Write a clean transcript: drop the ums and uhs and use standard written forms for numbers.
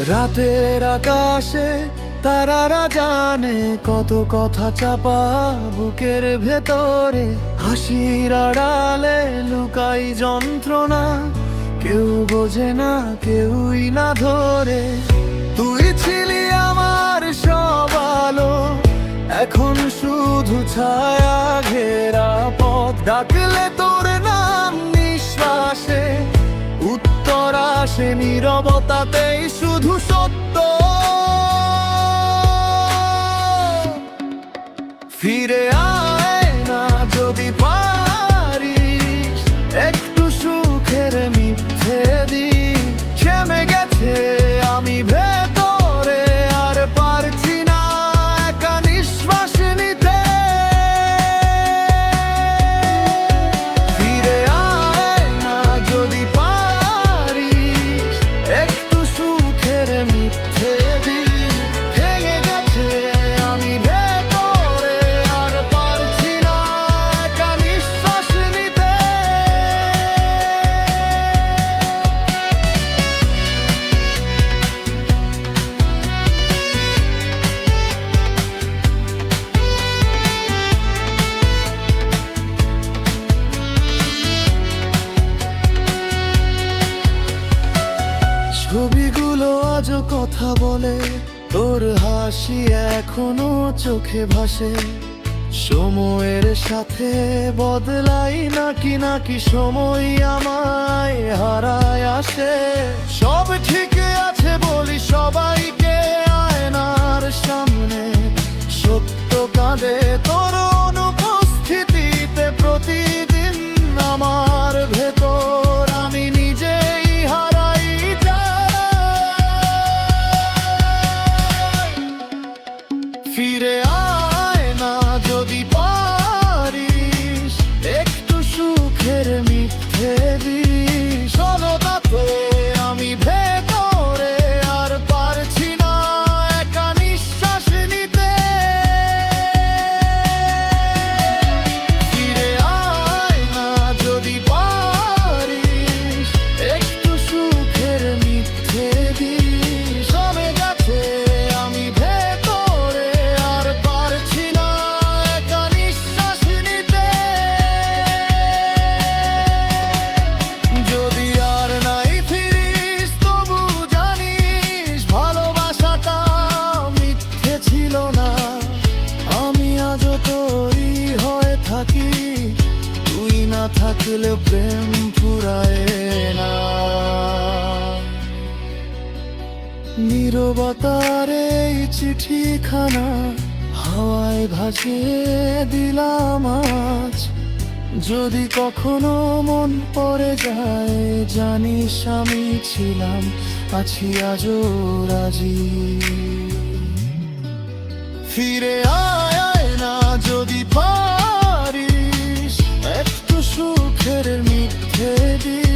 রাতের আকাশে তারারা জানে কত কথা চাপা বুকের ভেতরে, হাসির আড়ালে লুকাই যন্ত্রণা, কেউ বোঝে না কেউই না ধরে। তুই ছিলি আমার সব আলো, এখন শুধু ছায়া ঘেরা পথ। ডাকলে তোর নাম নিঃশ্বাসে উত্তর আসে নীরবতাতেই শুধু সত্য। ফিরে আয় না যদি পারিস, একটু সুখের মিথ্যে দিই। থেমে গেছে আমি ভেতরে, আর পারছি না একা নিঃশ্বাস নিতে। ফিরে আয় না যদি পারিস, একটু সুখের মিথ্যে দিই। ভেঙে গেছে আমি ভেতরে, আর পারছি না একা নিঃশ্বাস নিতে। ছবিগুলো আজও কথা বলে, তোর হাসি এখনো চোখে ভাসে। সময়ের সাথে বদলাই নাকি নাকি সময় আমায় হারায় আসে। সব ঠিক আছে বলি সবাইকে, আয়নার সামনে সত্য কাঁদে তোর অনুপস্থিতিতে। প্রতিদিন আমার ভেতর আমি নিজেই হারাই যাই। ফিরে আয় না যদি পারিস, একটু সুখের মিথ্যে দিস। সনদাতে আমি ভেতরে, আর পারছি না একা নিঃশ্বাস নিতে। ফিরে আয় না যদি পারিস, একটু সুখের মিথ্যে দিস। সবে গেছে আমি ভেতরে, আর পারছি না একা নিঃশ্বাস নিতে। যদি আর নাই ফিরিস তবু জানিস ভালোবাসাটা মিথ্যে ছিল না। আমি আজও তোরই হয়ে থাকি, তুই না থাকলে প্রেম ফুরায় না। নীরবতার এই চিঠিখানা হাওয়ায় ভাসিয়ে দিলাম আজ। যদি কখনো মন পড়ে যায়, জানিস আমি ছিলাম আছি আজও রাজি। ফিরে আয় না যদি পারিস, একটু সুখের মিথ্যে দিই।